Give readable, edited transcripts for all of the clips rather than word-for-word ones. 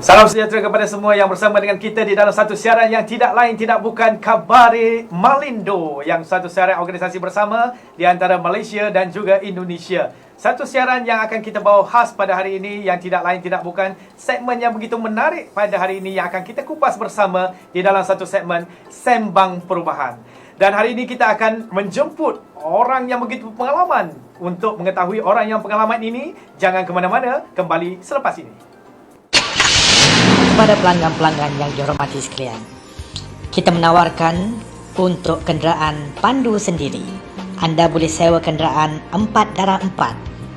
Salam sejahtera kepada semua yang bersama dengan kita di dalam satu siaran yang tidak lain tidak bukan Khabari Malindo, yang satu siaran organisasi bersama di antara Malaysia dan juga Indonesia. Satu siaran yang akan kita bawa khas pada hari ini yang tidak lain tidak bukan segmen yang begitu menarik pada hari ini yang akan kita kupas bersama di dalam satu segmen Sembang Perubahan. Dan hari ini kita akan menjemput orang yang begitu pengalaman. Untuk mengetahui orang yang pengalaman ini, jangan ke mana-mana, kembali selepas ini. Kepada pelanggan-pelanggan yang dihormati sekalian, kita menawarkan untuk kenderaan pandu sendiri. Anda boleh sewa kenderaan 4x4,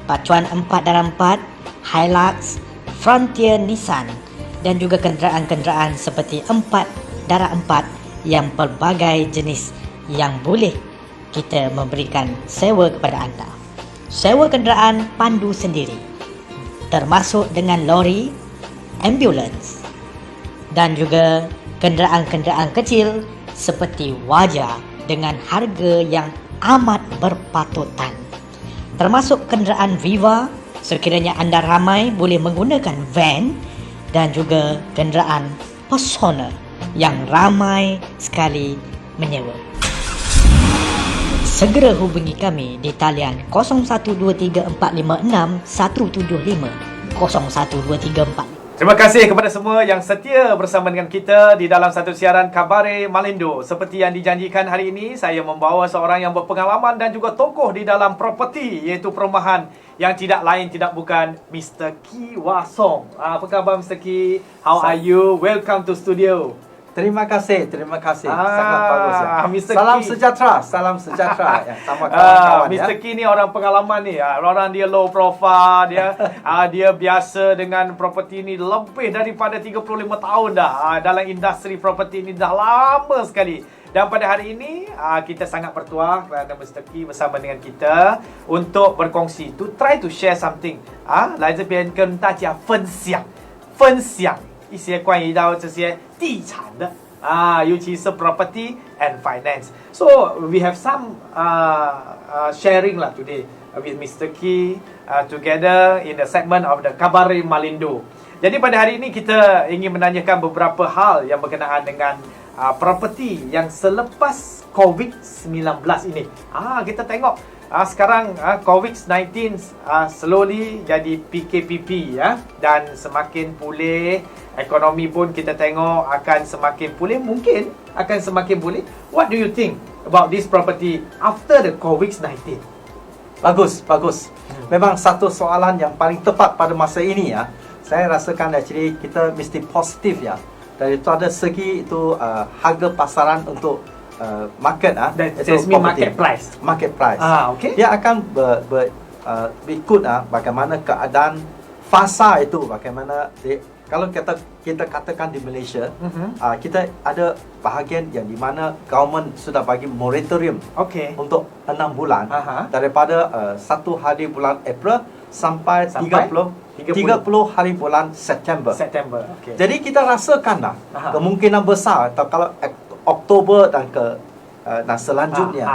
pacuan 4x4, Hilux, Frontier Nissan dan juga kenderaan-kenderaan seperti 4x4 yang pelbagai jenis yang boleh kita memberikan sewa kepada anda. Sewa kenderaan pandu sendiri termasuk dengan lori, ambulans dan juga kenderaan-kenderaan kecil seperti Wajah dengan harga yang amat berpatutan. Termasuk kenderaan Viva sekiranya anda ramai boleh menggunakan van dan juga kenderaan Persona yang ramai sekali menyewa. Segera hubungi kami di talian 0123456175 012345. Terima kasih kepada semua yang setia bersama dengan kita di dalam satu siaran Khabari Malindo. Seperti yang dijanjikan hari ini, saya membawa seorang yang berpengalaman dan juga tokoh di dalam properti, iaitu perumahan, yang tidak lain tidak bukan Mr. Kee Wah Song. Apa khabar Mr. Kee? How are you? Welcome to studio. Terima kasih. Sangat bagus ya. Mr. Salam sejahtera ya, sama kawan-kawan ya. Mr. Kee ni orang pengalaman ni. Orang dia low profile, dia biasa dengan properti ni lebih daripada 35 tahun dah. Dalam industri properti ni dah lama sekali. Dan pada hari ini kita sangat bertuah kerana Mr. Kee bersama dengan kita untuk berkongsi, to try to share something. 来这边跟大家分享一些关于到这些地产的尤其是 property and finance. So we have some sharing lah today with Mr. Kee together in the segment of the Khabari Malindo. Jadi pada hari ini kita ingin menanyakan beberapa hal yang berkenaan dengan property yang selepas COVID-19 ini. Kita tengok sekarang COVID-19 slowly jadi PKPP ya, dan semakin pulih. Ekonomi pun kita tengok akan semakin pulih, mungkin akan semakin pulih. What do you think about this property after the COVID-19? Bagus. Memang satu soalan yang paling tepat pada masa ini ya. Saya rasakan actually kita mesti positif ya. Daripada segi itu harga pasaran untuk market market price. Okay. Dia akan berikut bagaimana keadaan fasa itu, bagaimana kalau kita katakan di Malaysia, kita ada bahagian yang di mana government sudah bagi moratorium untuk 6 bulan daripada 1 hari bulan April sampai 30 hari bulan September. Jadi kita rasakan kemungkinan besar atau kalau Oktober dan selanjutnya.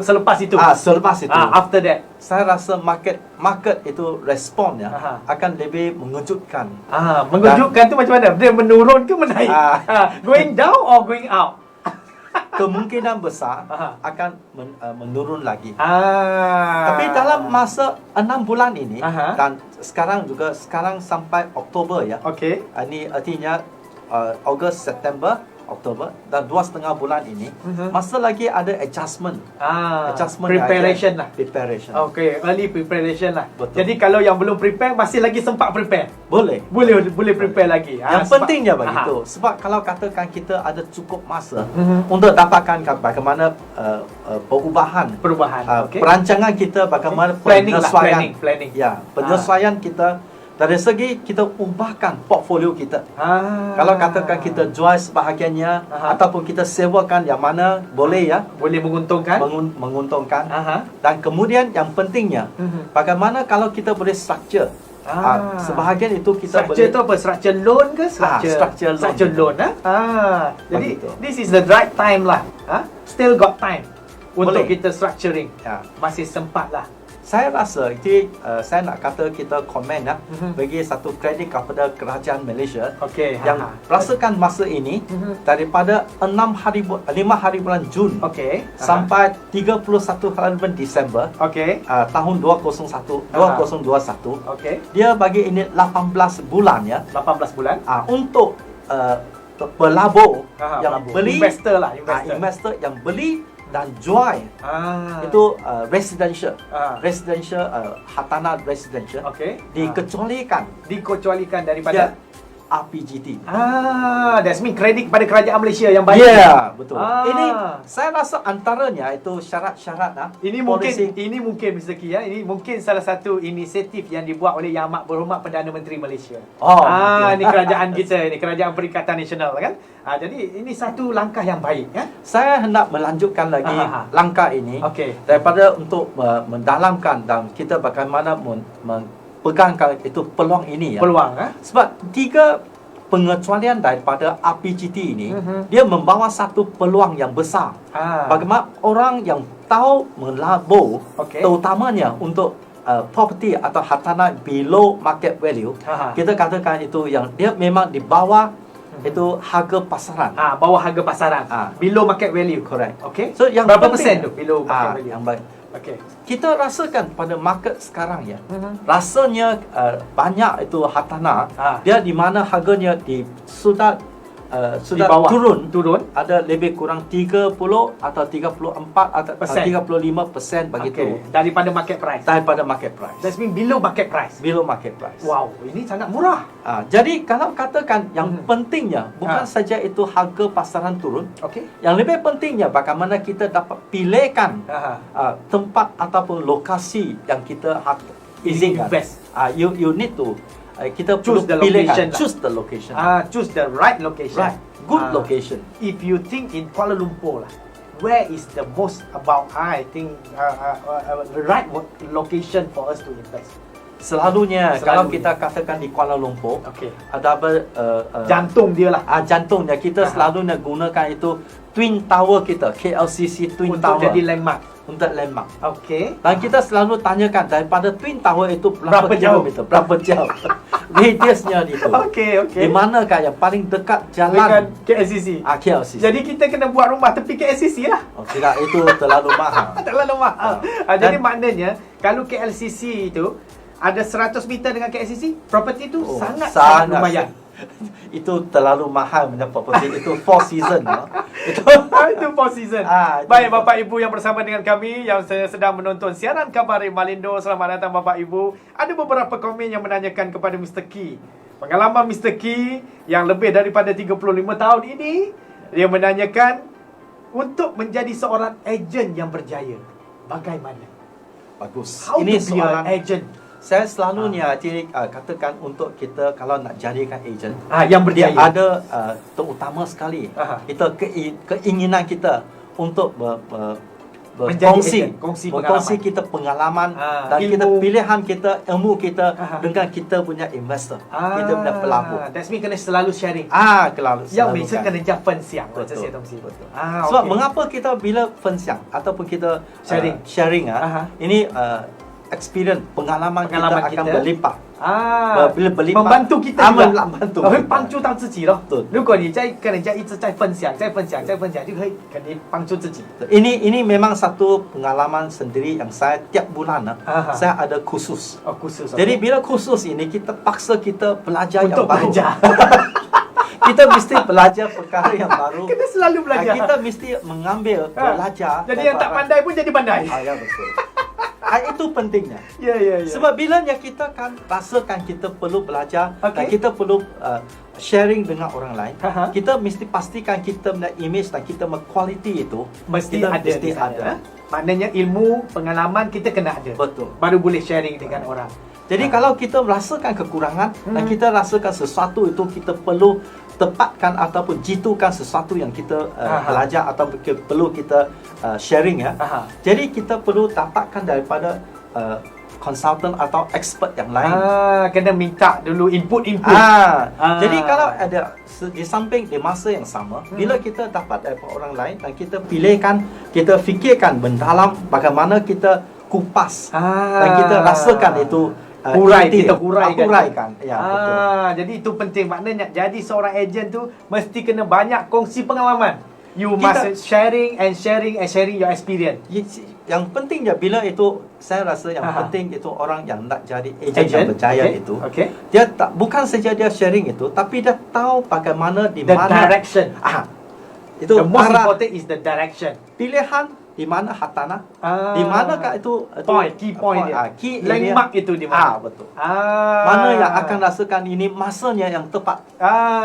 Selepas itu. After that, saya rasa market itu responnya akan lebih mengejutkan. Mengejutkan tu macam mana? Dia menurun ke menaik? Going down or going up? Kemungkinan besar akan menurun lagi. Tapi dalam masa 6 bulan ini dan sekarang sampai Oktober ya. Ini artinya Ogos, September, Oktober dan 2,5 bulan ini masa lagi ada adjustment preparation lah. Early preparation lah. Betul. Jadi kalau yang belum prepare masih lagi sempat prepare. Boleh prepare lagi. Yang pentingnya begitu. Sebab kalau katakan kita ada cukup masa untuk dapatkan bagaimana perubahan. Perancangan kita, bagaimana penyesuaian. Penyesuaian kita. Dari segi kita ubahkan portfolio kita. Kalau katakan kita jual sebahagiannya ataupun kita sewakan, yang mana boleh ya, boleh menguntungkan. Dan kemudian yang pentingnya bagaimana kalau kita boleh structure. Sebahagian itu kita structure boleh. Itu apa? Structure loan ke? Structure loan. Jadi this is the right time lah. Still got time untuk kita structuring. Masih sempat lah. Saya rasa saya nak kata kita komen bagi satu kredit kepada kerajaan Malaysia Okey. yang rasakan masa ini daripada 5 hari bulan Jun sampai 31 hari bulan Disember tahun 2021 dia bagi ini 18 bulan ya, 18 bulan untuk pelabur yang beli, investor yang beli dan jual itu residential hartanah residential dikecualikan daripada RPJT. That's mean kredit pada kerajaan Malaysia yang baik. Ya, betul. Ini saya rasa antaranya itu syarat-syarat Ini mungkin Mr. Ki ya. Ini mungkin salah satu inisiatif yang dibuat oleh Yang Amat Berhormat Perdana Menteri Malaysia. Ini kerajaan kita, ini kerajaan Perikatan Nasional kan. Jadi ini satu langkah yang baik ya. Saya hendak melanjutkan lagi langkah ini daripada untuk mendalamkan dan kita bagaimana pegangkan itu peluang ini ya. Peluang Sebab 3 pengecualian daripada RPJT ini dia membawa satu peluang yang besar. Bagaimana orang yang tahu melabur terutamanya untuk property atau hartanah below market value, kita katakan itu yang dia memang di bawah itu harga pasaran. Bawah harga pasaran. Below market value. Correct. So yang berapa persen tu below market value? Yang baik. Kita rasakan pada market sekarang ya, rasanya banyak itu hartanah dia di mana harganya sudah turun ada lebih kurang 30 atau 34 atau 35% begitu daripada market price. That mean below market price. Wow, ini sangat murah. Jadi kalau katakan yang pentingnya bukan saja itu harga pasaran turun. Yang lebih pentingnya bagaimana kita dapat pilihkan tempat ataupun lokasi yang kita izinkan. You need to kita choose the pilihkan, location. choose the right location. Good location. If you think in Kuala Lumpur lah, where is the most about I think the right location for us to invest? Selalunya kalau kita katakan di Kuala Lumpur, ada jantung dia lah. Jantungnya kita selalunya gunakan itu Twin Tower kita, KLCC Twin Tower untuk jadi landmark. Dan kita selalu tanyakan daripada Twin Tower itu berapa kilometer, berapa jauh radiusnya itu. Di manakah yang paling dekat jalan dengan KLCC? KLCC. Jadi kita kena buat rumah tepi KLCC lah. Tidak, itu terlalu mahal. Jadi maknanya kalau KLCC itu ada 100 meter dengan KLCC, property itu sangat lumayan. Itu terlalu mahal punya property. Itu 4 season. Itu 4 season. Baik Bapak Ibu yang bersama dengan kami yang sedang menonton siaran Khabar Malindo, selamat datang Bapak Ibu. Ada beberapa komen yang menanyakan kepada Mr. Ki. Pengalaman Mr. Ki yang lebih daripada 35 tahun ini, dia menanyakan untuk menjadi seorang ejen yang berjaya, bagaimana? Bagus. Ini soalan ejen. Saya selalunya katakan untuk kita kalau nak jadikan ejen yang berjaya, dia ada terutama sekali kita keinginan kita untuk berkongsi kita pengalaman dan ilmu. Kita pilihan kita, ilmu kita dengan kita punya investor, kita punya pelabur. That's mean kena selalu sharing. Yang biasa kena分享 Betul. Sebab mengapa kita bila 分享 ataupun kita sharing ini experience pengalaman kita akan berlipat. bila berlipat membantu kita juga， 会帮助到自己咯。如果你在跟人家一直在分享，就可以肯定帮助自己。Ini memang satu pengalaman sendiri yang saya tiap bulan saya ada khusus. Jadi bila khusus ini kita paksa kita belajar yang baru. Kita mesti belajar perkara yang baru. Kita selalu belajar. Kita mesti mengambil belajar. Jadi yang tak pandai pun jadi pandai. Ya betul. Itu pentingnya. Ya. Sebab bila kita kan rasakan kita perlu belajar dan kita perlu sharing dengan orang lain, kita mesti pastikan kita punya image dan kita punya quality itu mesti ada. Maknanya ilmu, pengalaman kita kena ada. Betul. Baru boleh sharing dengan orang. Jadi kalau kita merasakan kekurangan dan kita rasakan sesuatu itu kita perlu tepatkan ataupun jitukan sesuatu yang kita belajar atau perlu kita sharing Jadi kita perlu dapatkan daripada konsultan atau expert yang lain. Kena minta dulu input. Jadi kalau ada di samping di masa yang sama, bila kita dapat daripada orang lain dan kita pilihkan, kita fikirkan mendalam bagaimana kita kupas dan kita rasakan itu kita huraikan. Ya, betul. Jadi itu penting, maknanya jadi seorang ejen tu mesti kena banyak kongsi pengalaman. You must sharing your experience. Yang pentingnya bila itu saya rasa yang penting itu orang yang nak jadi ejen yang berjaya itu. Dia bukan saja dia sharing itu, tapi dia tahu bagaimana di the mana direction. Itu the most important is the direction. Pilihan di mana hartanah, di manakah itu key point dia. Key landmark itu di mana? Betul. Mana yang akan rasakan ini masanya yang tepat,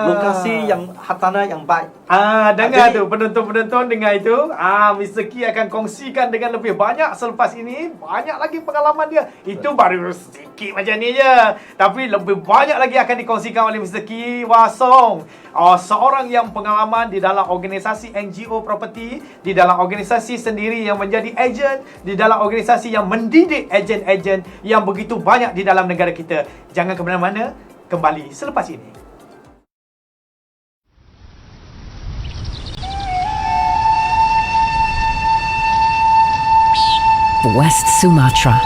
lokasi yang hartanah yang baik. Dengar tu penonton-penonton dengar itu. Mr. Key akan kongsikan dengan lebih banyak selepas ini. Banyak lagi pengalaman dia. Itu baru sedikit macam ni je. Tapi lebih banyak lagi akan dikongsikan oleh Mr. Key Wasong. Seorang yang pengalaman di dalam organisasi NGO property, di dalam organisasi sendiri yang menjadi ejen, di dalam organisasi yang mendidik ejen-ejen yang begitu banyak di dalam negara kita. Jangan ke mana-mana, kembali selepas ini. West Sumatra,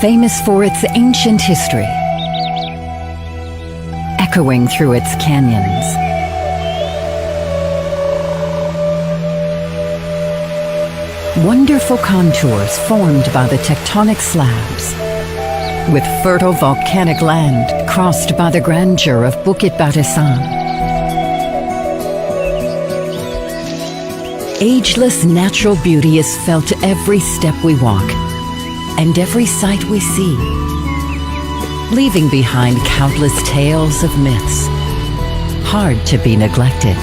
famous for its ancient history, echoing through its canyons. Wonderful contours formed by the tectonic slabs, with fertile volcanic land crossed by the grandeur of Bukit Barisan. Ageless natural beauty is felt every step we walk and every sight we see, leaving behind countless tales of myths, hard to be neglected.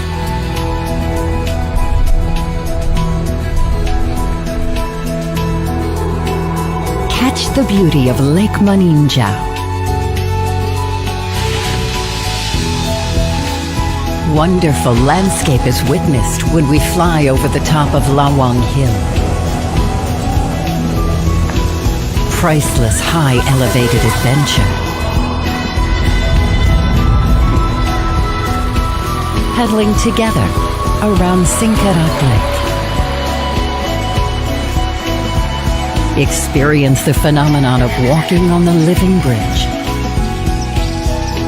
Catch the beauty of Lake Maninjau. Wonderful landscape is witnessed when we fly over the top of Lawang Hill. Priceless high elevated adventure. Paddling together around Singkarak Lake. Experience the phenomenon of walking on the living bridge,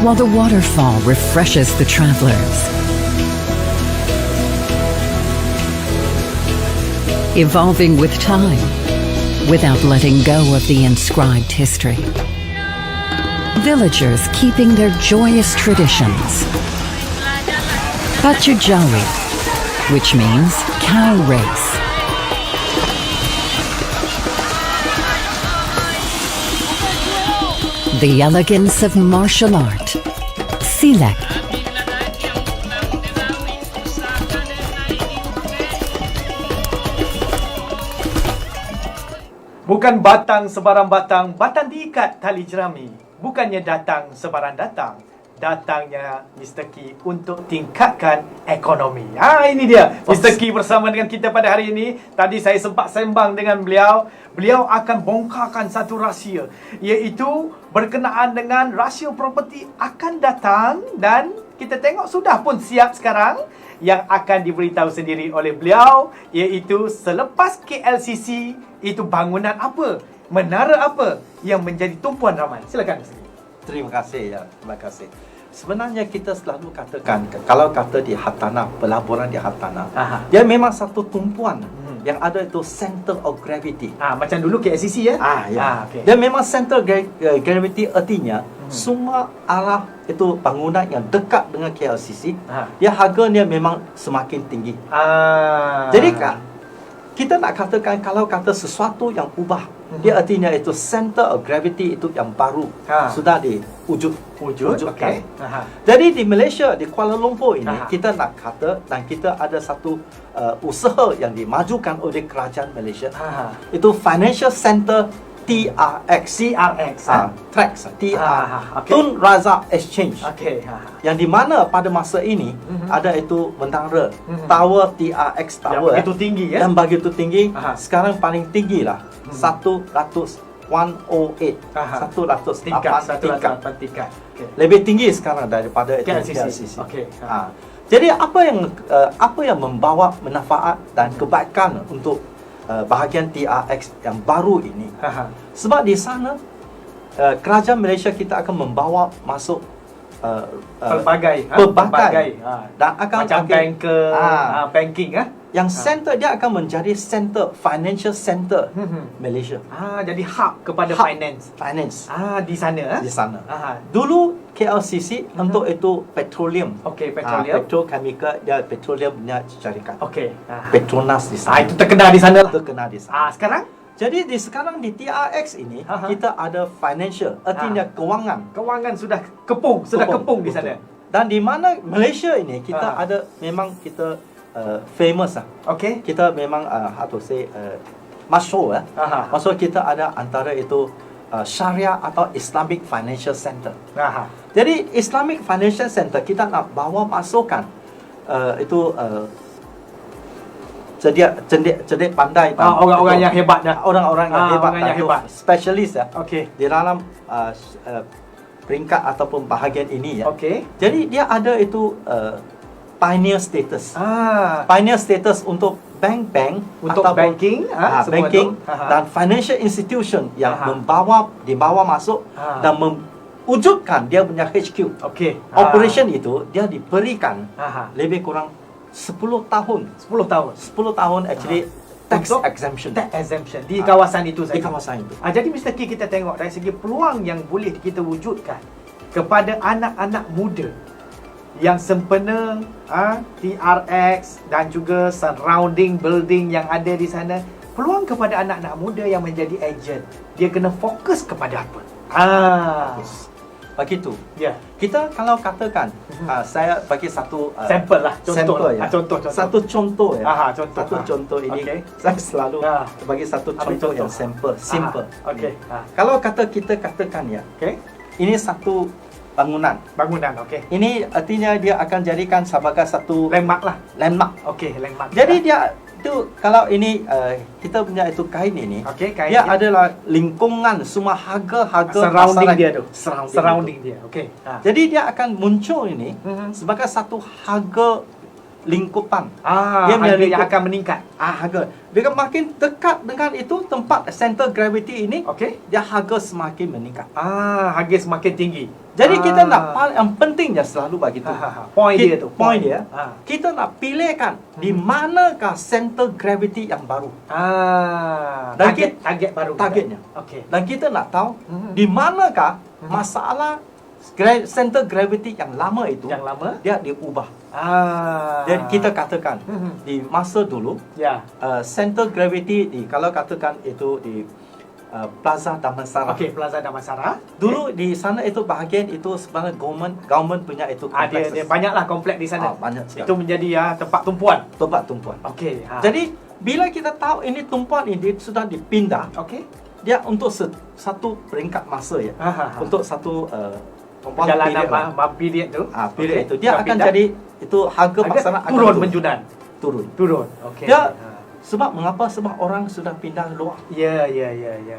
while the waterfall refreshes the travelers. Evolving with time, without letting go of the inscribed history. Villagers keeping their joyous traditions. Pachujawi, which means cow race. The elegance of martial art, Silat. Bukan batang sebarang batang, batang diikat tali jerami. Bukannya datang sebarang datang, datangnya Mr. Key untuk tingkatkan ekonomi. Ini dia Mr. Key bersama dengan kita pada hari ini. Tadi saya sempat sembang dengan beliau. Beliau akan bongkarkan satu rahsia, iaitu berkenaan dengan rasio properti akan datang, dan kita tengok sudah pun siap sekarang. Yang akan diberitahu sendiri oleh beliau, iaitu selepas KLCC, itu bangunan apa, menara apa yang menjadi tumpuan ramai. Silakan. Terima kasih ya, terima kasih. Sebenarnya kita selalu katakan, kalau kata di hartanah, pelaburan di hartanah, dia memang satu tumpuan yang ada itu center of gravity. Macam dulu KLCC ya? Okay. Dia memang center gravity, artinya semua arah itu bangunan yang dekat dengan KLCC, dia harganya memang semakin tinggi. Jadi kita nak katakan, kalau kata sesuatu yang ubah, dia artinya itu center of gravity itu yang baru sudah diwujudkan. Jadi di Malaysia, di Kuala Lumpur ini, kita nak kata, dan kita ada satu usaha yang dimajukan oleh kerajaan Malaysia, itu Financial Center TRX. Tun Razak Exchange. Yang di mana pada masa ini ada itu menara Tower TRX Tower yang begitu tinggi ya. Yang begitu tinggi. Sekarang paling tinggi lah 108 tingkat. Lebih tinggi sekarang daripada itu KLCC. Jadi apa yang membawa manfaat dan kebaikan untuk bahagian TRX yang baru ini. Aha. Sebab di sana kerajaan Malaysia kita akan membawa masuk Pelbagai dan akan macam banker, banking yang center dia akan menjadi center, financial center Malaysia. jadi hub kepada Hub finance. Finance Di sana di sana. Aha. Dulu KLCC untuk itu petroleum. Okey, petroleum. Petrochemical dia petroleum punya syarikat. Okey. Petronas di sana. Itu terkenal di sana lah. terkenal di sana. Sekarang Jadi sekarang di TRX ini Aha. kita ada financial, artinya kewangan. kewangan sudah kepung di sana. Dan di mana Malaysia ini kita Aha. ada memang kita famous lah. Okey. Kita memang how to say masyhur Aha. Maksud kita ada antara itu Syariah atau Islamic Financial Center. Aha. Jadi Islamic Financial Center kita nak bawa masukkan cerdik pandai orang-orang yang hebat dah. orang-orang yang hebat orang yang hebat. spesialis Okey. di dalam peringkat ataupun bahagian ini Okey. Jadi dia ada itu pioneer status. Ah, Pioneer status untuk bank-bank untuk ataupun banking, semua banking tu. Aha. dan financial institution yang Aha. dibawa masuk Ah. dan mewujudkan dia punya HQ. Okey. Operation itu dia diberikan Aha. lebih kurang 10 tahun. 10 tahun 10 tahun actually tax Untuk exemption tax exemption di kawasan itu saja. di kawasan itu. Jadi Mr. K, kita tengok dari segi peluang yang boleh kita wujudkan kepada anak-anak muda yang sempena TRX dan juga surrounding building yang ada di sana. Peluang kepada anak-anak muda yang menjadi agent, dia kena fokus kepada apa? Begitu. Ya. Kita kalau katakan saya bagi satu Sampel lah, contoh. sampel ya. Contoh. Satu contoh ya. Contoh. Satu contoh ini Okey. saya selalu bagi satu Ambil contoh contoh. yang simple. Okey. Kalau kita katakan ya, Okey. ini satu bangunan. Bangunan, okey. Ini artinya dia akan jadikan sebagai satu Landmark lah. landmark. Okey, landmark. Jadi dia itu kalau ini kita punya itu kain ini, Okey, kain dia dia. adalah lingkungan semua harga surrounding pasaran. dia tu. Surrounding dia. Okey. Jadi dia akan muncul ini Mhm. sebagai satu harga lingkupan. Dia Dia punya yang lingkup- akan meningkat. Harga. Dia makin dekat dengan itu tempat center gravity ini, Okey. dia harga semakin meningkat. Harga semakin tinggi. Jadi kita nak yang pentingnya selalu begitu. Point dia tu. Point dia. Ah. Kita nak pilihkan di manakah center gravity yang baru. Dan Target baru. targetnya. Okey. Dan kita nak tahu Mhm. di manakah masalah center gravity yang lama itu Yang lama. dia diubah. Ah. Jadi kita katakan Mhm. di masa dulu Ya. center gravity kalau katakan itu di Plaza Damansara. Okey, Plaza Damansara. Dulu di sana itu bahagian itu sebenarnya government punya itu Dia banyaklah kompleks di sana. banyak sekali. Itu menjadi tempat tumpuan. tempat tumpuan. Okey. Jadi bila kita tahu ini tumpuan ini sudah dipindah, okey. dia untuk satu peringkat masa ya. Untuk satu Perjalanan period tu. period Okey. itu dia Sudah akan pindah. jadi itu harga pasaran akan turun menjunan. turun. Okey. Dia sebab mengapa? Sebab orang sudah pindah luar. Ya.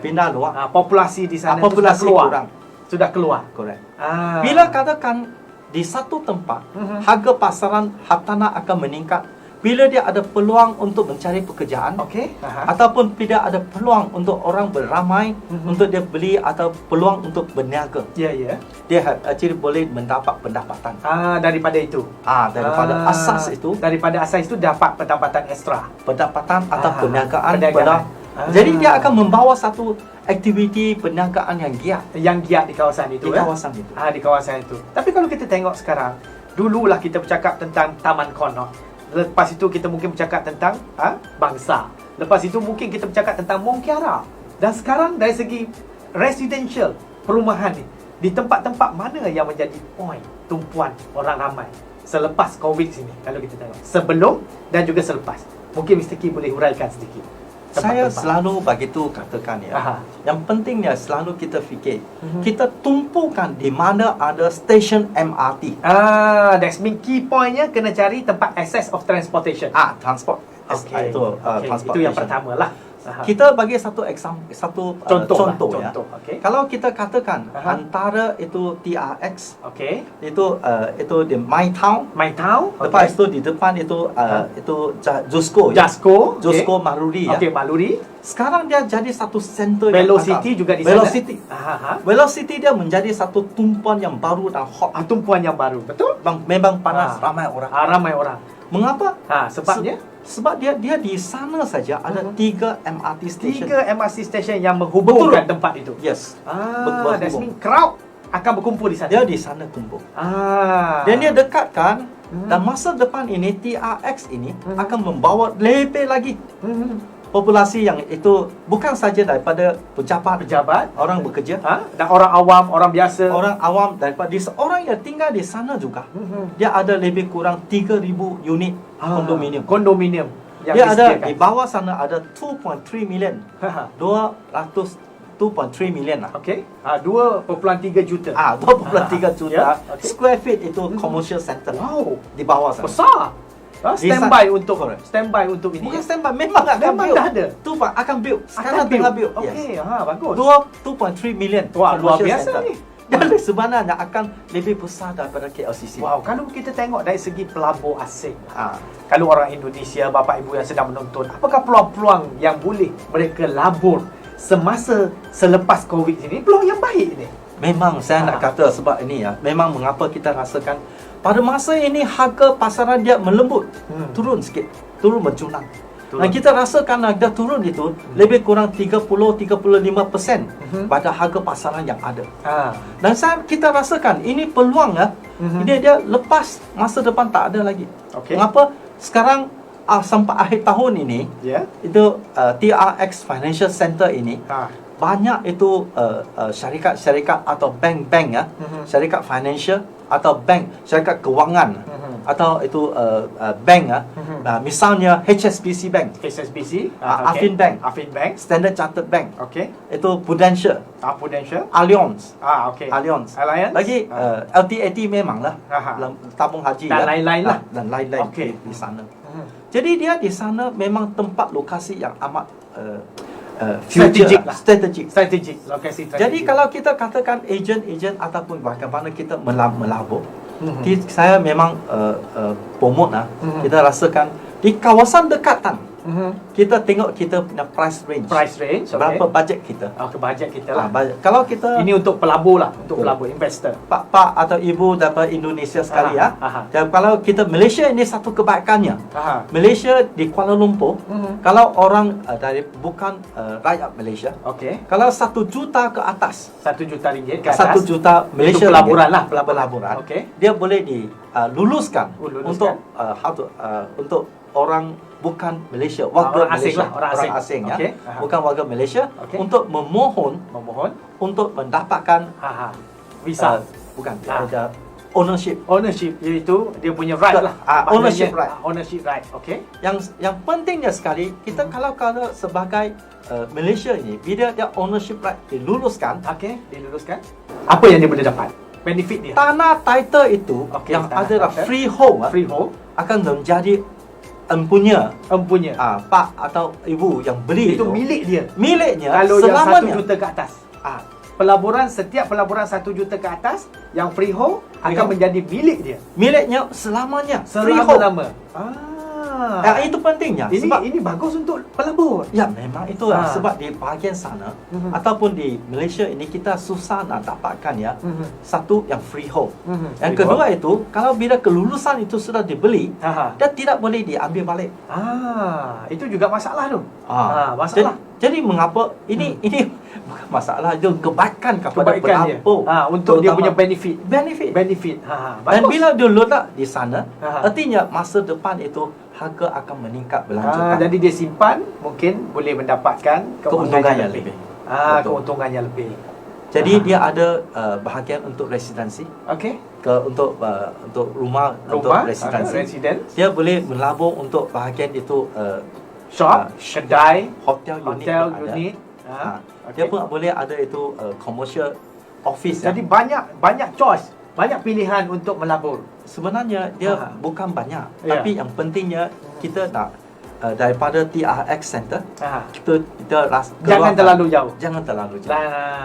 Pindah luar. Populasi di sana tu Populasi sudah keluar. kurang. Sudah keluar. Correct. Ah. Bila katakan di satu tempat harga pasaran hartanah akan meningkat, bila dia ada peluang untuk mencari pekerjaan, okey. ataupun tidak ada peluang untuk orang beramai untuk dia beli atau peluang untuk berniaga, Ya. dia actually boleh mendapat pendapatan. Daripada itu. Daripada asas itu, Daripada asas itu dapat pendapatan ekstra. pendapatan atau perniagaan. perniagaan. Jadi dia akan membawa satu aktiviti perniagaan yang giat Yang giat di kawasan itu. di kawasan itu. Di kawasan itu. Tapi kalau kita tengok sekarang, dululah kita bercakap tentang Taman Konok. Lepas itu kita mungkin bercakap tentang Bangsa. Lepas itu mungkin kita bercakap tentang Mongkiara. Dan sekarang dari segi residential, perumahan ni, di tempat-tempat mana yang menjadi point tumpuan orang ramai selepas COVID sini, kalau kita tengok sebelum dan juga selepas. Mungkin Mr. K boleh huraikan sedikit. Saya Tempat-tempat. selalu begitu katakan ya. Aha. Yang pentingnya selalu kita fikir, kita tumpukan di mana ada stesen MRT. That's mean key pointnya kena cari tempat access of transportation. Transport. Okey. Itu Okey, transportation. itu yang pertama lah. Kita bagi satu contoh ya. Okey. Kalau kita katakan antara itu TRX, itu di My Town, lepas itu di depan itu Jusco Maruri ya. Okey, Maluri. Sekarang dia jadi satu center Velocity juga di sana. Velocity dia menjadi satu tumpuan yang baru dan hot. Tumpuan yang baru. Betul? Memang panas, ramai orang. Ramai orang. Mengapa? Sebabnya sebab dia di sana saja ada 3 MRT station. 3 MRT station yang menghubungkan tempat itu. Yes. That's mean crowd akan berkumpul di sana. Dia di sana kumpul. Dan dia dekatkan dan masa depan ini TRX ini akan membawa lebih lagi populasi yang itu bukan saja daripada pejabat, orang bekerja, dan orang awam, orang biasa. Orang awam daripada orang yang tinggal di sana juga. Dia ada lebih kurang 3,000 unit kondominium. Yang dia ada di bawah sana ada 2.3 million. 2.3 million lah. Okey. 2.3 juta. 2.3 juta square feet itu commercial center. Wow, di bawah sana. Besar. Standby untuk ini. Bukan standby, memang akan memang build. dah ada. Tu Pak akan build. Sekarang tengah build. Okey, bagus. 2.3 million. Wah, luar biasa ni. Dan sebenarnya akan lebih besar daripada KLCC. Wow, kalau kita tengok dari segi pelabur asing, kalau orang Indonesia, bapa ibu yang sedang menonton, apakah peluang-peluang yang boleh mereka labur semasa selepas COVID ini? Peluang yang baik ni. Memang saya nak kata sebab ini ya, memang mengapa kita rasakan pada masa ini harga pasaran dia melembut, turun sikit, turun menculang. Dan kita rasakan harga turun itu lebih kurang 30-35% pada harga pasaran yang ada. Dan kita rasakan ini peluang ya. Ini dia lepas masa depan tak ada lagi. Mengapa sekarang sampai akhir tahun ini itu TRX Financial Center ini banyak itu syarikat-syarikat atau bank-bank ya, syarikat financial atau bank, syarikat kewangan atau itu bank misalnya HSBC Bank, Affin Bank, Standard Chartered Bank, itu Prudential, Allianz, lagi LTAT memanglah, tabung haji dan lain-lain lah, dan lain-lain di sana. Jadi dia di sana memang tempat lokasi yang amat strategik lokasi strategik. Jadi kalau kita katakan ejen ataupun bagaimana kita melabur, saya memang promote kita rasakan di kawasan dekatan. Kita tengok kita punya price range. Berapa bajet kita? Bajet kita lah. Kalau kita ini untuk pelabur lah, untuk pelabur investor. Pak atau ibu daripada Indonesia sekali dan kalau kita Malaysia ini satu kebaikannya. Malaysia di Kuala Lumpur, kalau orang dari bukan rakyat Malaysia, kalau 1 juta ke atas, 1 juta ringgit ke atas, 1 juta Malaysia pelaburan lah, pelaburan. Dia boleh diluluskan untuk untuk orang bukan Malaysia, warga Malaysia, orang asing ya, bukan warga Malaysia, untuk memohon untuk mendapatkan visa, bukan ownership iaitu dia punya right lah, ownership right. Yang pentingnya sekali kita kalau sebagai Malaysia ini bila dia ownership right diluluskan, apa yang dia boleh dapat? Benefit dia. Tanah title itu yang adalah freehold akan menjadi empunya pak atau ibu yang beli itu miliknya selamanya. Kalau yang 1 juta ke atas, setiap pelaburan 1 juta ke atas yang freehold akan menjadi miliknya selamanya. Selama-lama. Itu pentingnya. Ini bagus untuk pelabur. Ya, memang itulah sebab di bahagian sana ataupun di Malaysia ini kita susah nak dapatkan ya. Satu yang freehold. Yang kedua itu kalau bila kelulusan itu sudah dibeli, dia tidak boleh diambil balik. Itu juga masalah tu. Masalah. Jadi mengapa ini bukan masalah, itu kebaikan kepada pelabur untuk dia punya benefit. Dan bila dia letak di sana, artinya masa depan itu harga akan meningkat berlanjut. Jadi dia simpan mungkin boleh mendapatkan keuntungannya lebih. Keuntungannya lebih. Jadi dia ada bahagian untuk residensi. Untuk rumah untuk residensi. Dia boleh melabur untuk bahagian itu shop, kedai, hotel unit. Dia pun boleh ada itu commercial office. Jadi banyak choice, banyak pilihan untuk melabur. Sebenarnya dia bukan banyak, tapi yang pentingnya kita nak daripada TRX Center, Ah. kita Jangan terlalu jauh. Jangan terlalu jauh.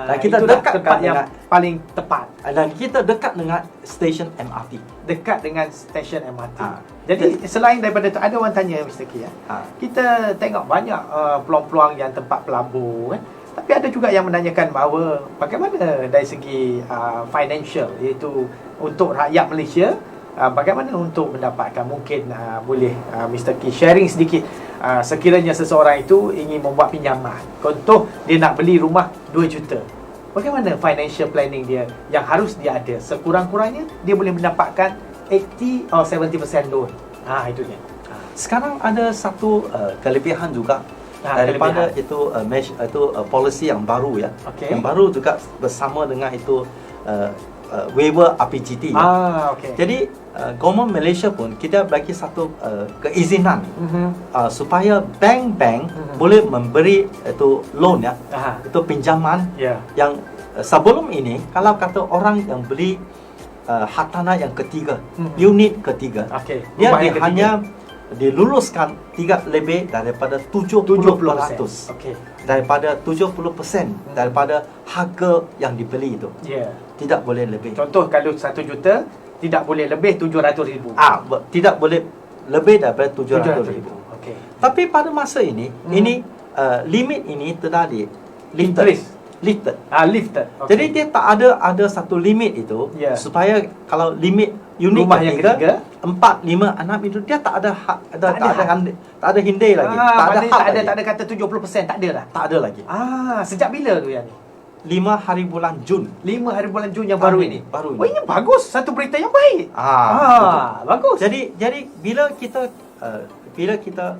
Dan kita itulah dekatkan tempat yang dengan- paling tepat. Dan kita dekat dengan stesen MRT. Dekat dengan stesen MRT. Ah. Jadi selain daripada tu, ada orang tanya Mr. K ya. Ah. Kita tengok banyak peluang-peluang yang tempat pelabur kan. Tapi ada juga yang menanyakan bahawa bagaimana dari segi financial, iaitu untuk rakyat Malaysia, bagaimana untuk mendapatkan, mungkin boleh Mr. K sharing sedikit sekiranya seseorang itu ingin membuat pinjaman. Contoh dia nak beli rumah 2 juta. Bagaimana financial planning dia yang harus dia ada? Sekurang-kurangnya dia boleh mendapatkan 80 or 70% loan. Itu dia. Sekarang ada satu kelebihan juga daripada itu policy yang baru ya. Okey. Yang baru juga bersama dengan itu waiver RPGT. Okey. Jadi government Malaysia pun kita bagi satu keizinan supaya bank-bank boleh memberi itu loan ya. Itu pinjaman Ya. yang sebelum ini kalau kata orang yang beli hartanah yang ketiga, unit ketiga, Okey. dia Rumah yang ketiga. hanya diluluskan tidak lebih daripada 70%. Okey. Daripada 70% daripada harga yang dibeli itu. Ya. Tidak boleh lebih. Contoh kalau 1 juta tidak boleh lebih 700,000. Tidak boleh lebih daripada 700,000. Okey. Tapi pada masa ini, limit ini telah Increase. lifted. Lifted. Okay. Jadi dia tak ada satu limit itu Ya. supaya kalau limit unit Rumah yang ketiga, 4, 5, 6 itu dia tak ada hak, tak ada hindai lagi. maknanya hak tak lagi. ada kata 70%, tak ada lah. Tak ada lagi. Sejak bila tu yang ni? 5 hari bulan Jun. 5 hari bulan Jun yang baru ini. Baru ini. Oh, ini bagus, satu berita yang baik. Betul. Bagus. Jadi bila kita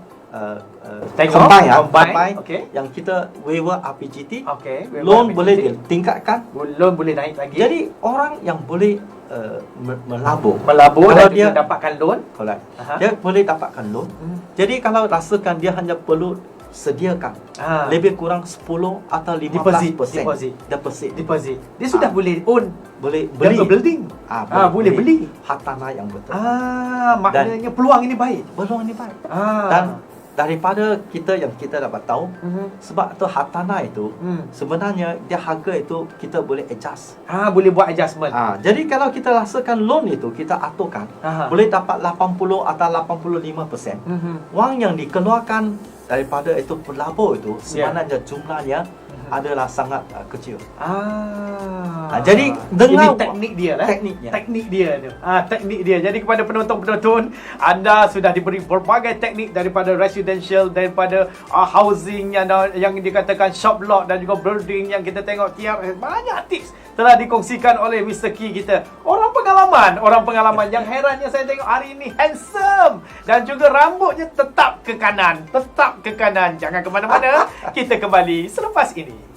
Tengok, combine, okey. yang kita waiver RPGT, Okey. loan boleh ditingkatkan. Loan boleh naik lagi. Jadi orang yang boleh melabur melabur kalau dan dia dapatkan loan. correct. Aha. Dia boleh dapatkan loan. Jadi kalau rasakan dia hanya perlu sediakan lebih kurang 10 atau 15% deposit. Dia sudah boleh own, boleh beli building. Boleh beli. hartanah yang betul. Maknanya peluang ini baik. Peluang ini baik. Dan daripada kita dapat tahu, sebab tu hartanah itu sebenarnya dia harga itu kita boleh adjust. Boleh buat adjustment. Jadi kalau kita rasakan loan itu kita aturkan, boleh dapat 80 atau 85%. Wang yang dikeluarkan daripada itu pelabur itu sebenarnya jumlahnya adalah sangat kecil. Jadi ini dengan teknik dia lah. tekniknya. Teknik dia tu. Teknik dia. Jadi kepada penonton-penonton, anda sudah diberi berbagai teknik daripada residential, daripada housing yang dikatakan shop lot dan juga building yang kita tengok TRX. Banyak tips telah dikongsikan oleh Mr. K kita. Orang pengalaman yang herannya saya tengok hari ini handsome dan juga rambutnya tetap ke kanan. Jangan ke mana-mana. Kita kembali selepas ini.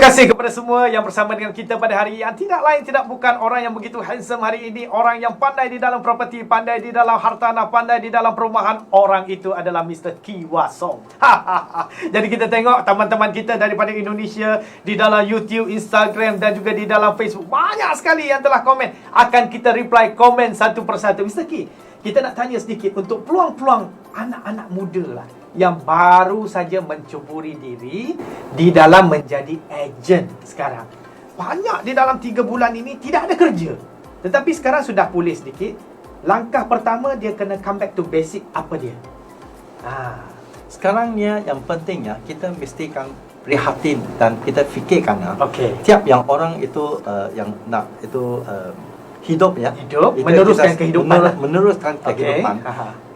kasih kepada semua yang bersama dengan kita pada hari ini. Yang tidak lain tidak bukan orang yang begitu handsome hari ini. Orang yang pandai di dalam properti, pandai di dalam hartanah, pandai di dalam perumahan. Orang itu adalah Mr. Kee Wah Song. Jadi kita tengok teman-teman kita daripada Indonesia di dalam YouTube, Instagram dan juga di dalam Facebook. Banyak sekali yang telah komen. Akan kita reply komen satu persatu. Mr. Kee, kita nak tanya sedikit untuk peluang-peluang anak-anak muda lah yang baru saja mencuburi diri di dalam menjadi ejen sekarang. Banyak di dalam 3 bulan ini tidak ada kerja. Tetapi sekarang sudah pulih sedikit. Langkah pertama dia kena come back to basic. Apa dia? Sekarang ni yang pentingnya kita mestikan prihatin dan kita fikirkan Okey. tiap yang orang itu yang nak itu hidup ya. Hidup, Itu meneruskan kita kehidupan lah. meneruskan Okey. kehidupan.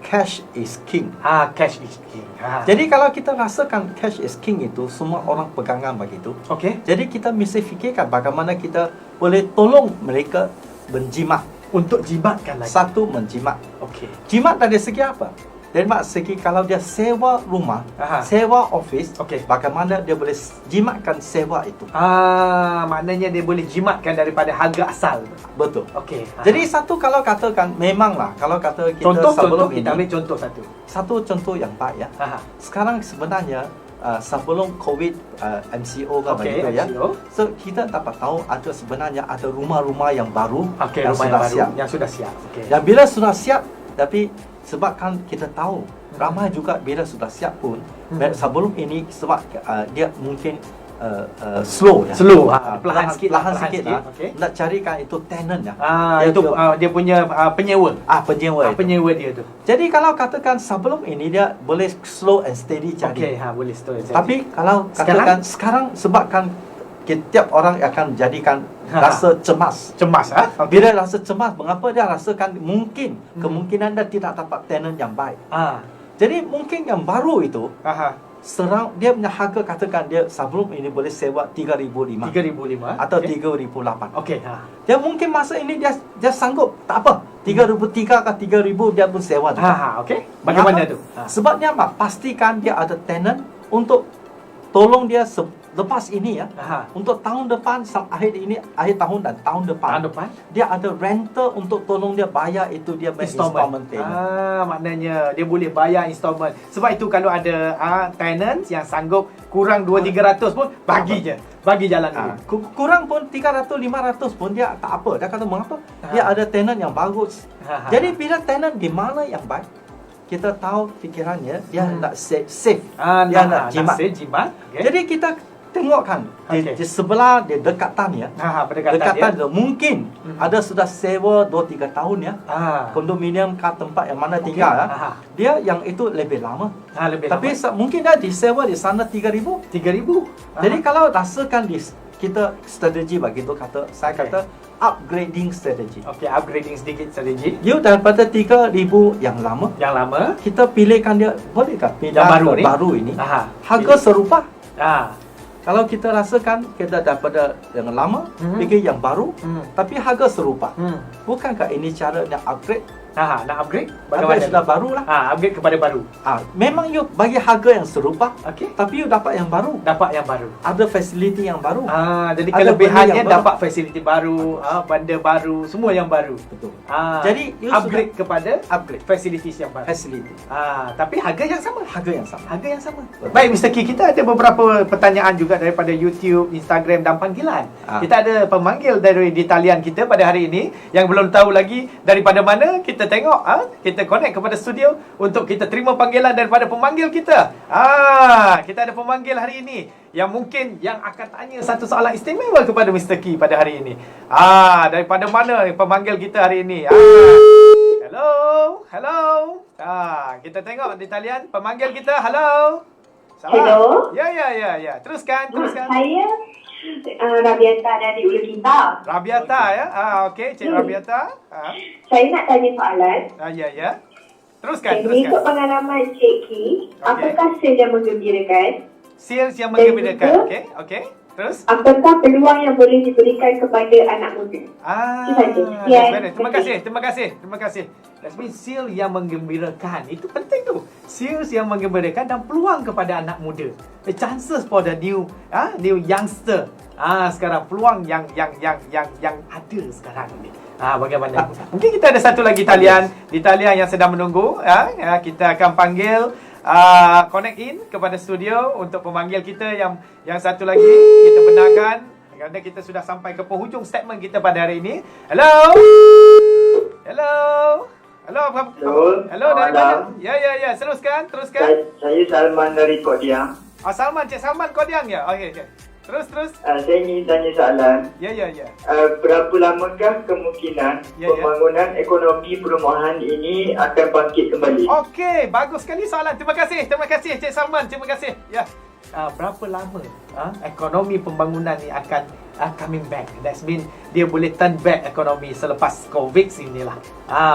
Cash is king. Cash is king. Jadi kalau kita rasakan cash is king itu semua orang pegangan begitu. Okey. Jadi kita mesti fikirkan bagaimana kita boleh tolong mereka menjimat. Untuk jimatkan lagi. Satu, menjimat. Okey. Jimat dari segi apa? Dari segi kalau dia sewa rumah, sewa office, bagaimana dia boleh jimatkan sewa itu. Maknanya dia boleh jimatkan daripada harga asal. Betul. Okey. Jadi satu kalau katakan memanglah kalau kata kita Contoh ini, kita ambil contoh satu. Satu contoh yang baik ya. Sekarang sebenarnya sebelum COVID MCO kan begitu ya. So kita dapat tahu ada sebenarnya ada rumah-rumah yang baru yang sudah siap. Yang sudah siap. Dan bila sudah siap, tapi sebabkan kita tahu ramai juga bila sudah siap pun sebelum ini sebab dia mungkin slow ya. Perlahan sikit. Nak carikan itu tenant ya. Dia punya penyewa. Penyewa dia tu. Jadi kalau katakan sebelum ini dia boleh slow and steady cari. Boleh slow and steady. Tapi kalau katakan sekarang sebabkan setiap orang akan jadikan rasa cemas. Bila rasa cemas, mengapa dia rasakan mungkin kemungkinan dia tidak dapat tenant yang baik. Jadi mungkin yang baru itu serang dia punya harga katakan dia sebelum ini boleh sewa 3,500 atau 3,800. Dia mungkin masa ini dia sanggup tak apa 3,300 ke 3,000 dia pun sewa juga. Bagaimana tu? Sebabnya apa? Pastikan dia ada tenant untuk tolong dia lepas ini ya. Untuk tahun depan akhir tahun dan tahun depan. Dia ada rental untuk tolong dia bayar itu dia installment payment. Maknanya dia boleh bayar installment. Sebab itu kalau ada tenants yang sanggup kurang 200-300 pun bagi je. Bagi jalan dulu. Kurang pun 300-500 pun dia tak apa. Dia kata mengapa? Dia ada tenant yang bagus. Jadi bila tenant di mana yang baik, kita tahu fikirannya dia nak save. Dia nak jimat. Jadi kita tengokkan di sebelah di dekatan ya. Dekatan dia. Mungkin ada sudah sewa 2-3 tahun ya. Kondominium ke tempat yang mana tinggal ya. Dia yang itu lebih lama. Tapi mungkin dia disewa di sana 3,000. Jadi kalau rasakan kita strategi begitu saya kata upgrading strategy. Upgrading sedikit strategi. You daripada 3,000 yang lama, kita pilihkan dia boleh tak pindah yang baru ini. Harga serupa. Kalau kita rasakan kita daripada yang lama pergi yang baru, tapi harga serupa. Bukankah ini cara nak upgrade? Nak upgrade? Upgrade sudah baru lah. Upgrade kepada baru. Memang you bagi harga yang serupa, tapi you dapat yang baru. Ada fasiliti yang baru. Jadi kelebihannya dapat fasiliti baru, benda baru, semua yang baru. Betul. Jadi you upgrade kepada facilities yang baru. Tapi harga yang sama. Harga yang sama. Baik Mr. Kee, kita ada beberapa pertanyaan juga daripada YouTube, Instagram dan panggilan. Kita ada pemanggil dari di talian kita pada hari ini yang belum tahu lagi daripada mana. Kita tengok, kita connect kepada studio untuk kita terima panggilan daripada pemanggil kita. Kita ada pemanggil hari ini yang mungkin yang akan tanya satu soalan istimewa kepada Mr. Kee pada hari ini. Daripada mana pemanggil kita hari ini? Hello. Kita tengok di talian pemanggil kita. Hello. Hello. Ya. Teruskan. Saya Rabiata dari Ulu Kinta. Rabiata ya. Okey, Cik Rabiata. Saya nak tanya soalan. Ya. Teruskan. Mengikut pengalaman Cik Kee, apakah sales yang menggembirakan? Sales yang menggembirakan. Okey. Terus? Apakah peluang yang boleh diberikan kepada anak muda? Itu saja. Terima kasih. That means seal yang menggembirakan. Itu penting tu. Sales yang menggembirakan dan peluang kepada anak muda. The chances for the new youngster. Sekarang peluang yang ada sekarang ni. Bagaimana? Mungkin kita ada satu lagi talian di talian yang sedang menunggu. Kita akan panggil connect in kepada studio untuk pemanggil kita yang satu lagi. Kita benarkan kerana kita sudah sampai ke penghujung statement kita pada hari ini. Hello. Hello. Hello. Hello dari mana? Ya. Teruskan. Saya Salman dari Kodiang. Salman, Cik Salman Kodiang ya? Okey. Terus. Saya ingin tanya soalan. Ya. Berapa lamakah kemungkinan pembangunan ekonomi perumahan ini akan bangkit kembali? Okey, bagus sekali soalan. Terima kasih Cik Salman. Terima kasih. Ya. Berapa lama ekonomi pembangunan ni akan coming back? That's mean dia boleh turn back ekonomi selepas COVID inilah.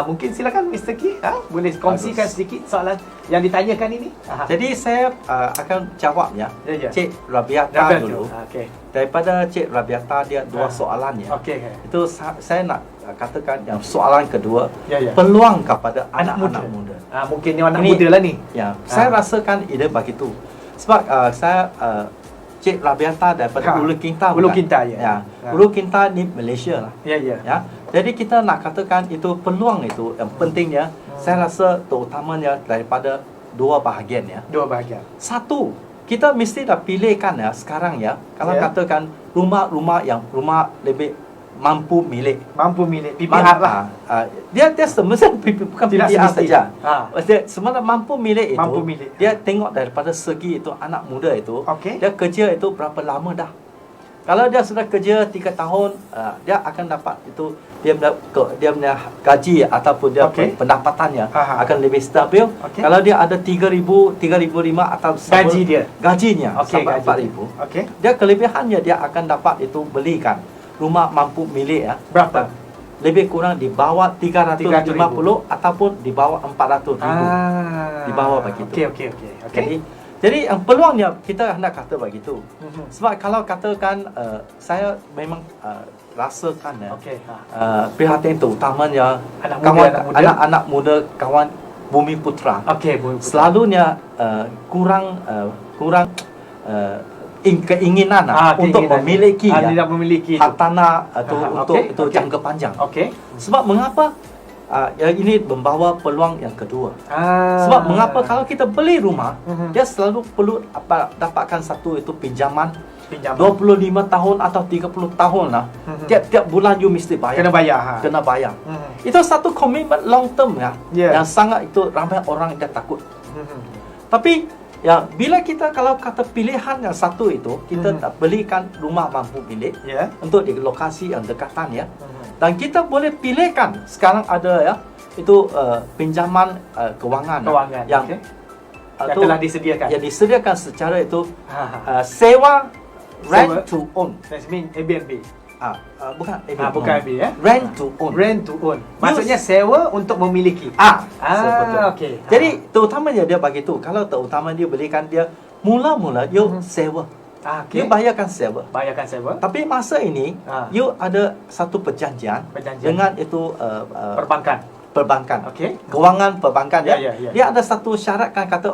Mungkin silakan Mr. Ki, boleh kongsikan sedikit soalan yang ditanyakan ini. Jadi saya akan jawab ya. Ya. Cik Rabiata dulu. Okey. Daripada Cik Rabiata dia dua soalan ya. Okey. Itu saya nak katakan yang soalan kedua, Ya. peluang kepada Anak anak-anak muda. muda. Mungkin ni anak Ini- muda lah ni. Ya, saya rasakan ide begitu. Sebab saya Cik Rabiata daripada Ulu Kinta. Ulu bukan? Kinta, ya. Ya. Ulu Kinta ni Malaysia lah. Ya. Ya. Jadi kita nak katakan itu peluang itu yang pentingnya. Saya rasa terutamanya daripada dua bahagian ya. Dua bahagian. Satu, kita mesti dah pilihkan ya sekarang ya. Kalau katakan rumah yang lebih mampu milik. Mampu milik PPR lah. Dia sebenarnya bukan Tidak PPR semestinya. saja. Dia sebenarnya mampu milik itu. Mampu milik. Dia tengok daripada segi itu anak muda itu. Okey. Dia kerja itu berapa lama dah. Kalau dia sudah kerja 3 tahun, dia akan dapat itu dia punya gaji ataupun dia pendapatannya akan lebih stabil. Kalau dia ada 3,000, 3,500 atau Gaji dia. gajinya Okey, sampai gaji 4,000. Okey. Dia kelebihannya dia akan dapat itu belikan rumah mampu milik ya. Berapa? Lebih kurang di bawah 350 ataupun di bawah 400,000. Di bawah begitu. Okey. Jadi yang peluangnya kita hendak kata begitu. Sebab kalau katakan saya memang rasakan ya. Prihatin terutamanya anak-anak muda kawan Bumi Putra. Selalunya kurang keinginan untuk memiliki hartanah untuk jangka panjang. Sebab mengapa? Ini membawa peluang yang kedua. Sebab mengapa kalau kita beli rumah, dia selalu perlu dapatkan satu itu pinjaman 25 tahun atau 30 tahun lah. Tiap bulan you mesti bayar. Kena bayar. Itu satu komitmen long term ya. Yang sangat itu ramai orang dia takut. Tapi ya, bila kita kalau kata pilihan yang satu itu, kita tak belikan rumah mampu milik untuk di lokasi yang dekatan ya. Dan kita boleh pilihkan sekarang ada ya itu pinjaman kewangan yang telah disediakan. Yang disediakan secara itu sewa rent to own. That mean Airbnb. Bukan Airbnb ya. Rent to own. Maksudnya sewa untuk memiliki. Okey. Jadi terutamanya dia begitu. Kalau terutama dia belikan dia mula-mula you sewa. You bayarkan sewa. Tapi masa ini you ada satu perjanjian. Dengan itu perbankan. Kewangan perbankan ya. Dia ada satu syarat kan kata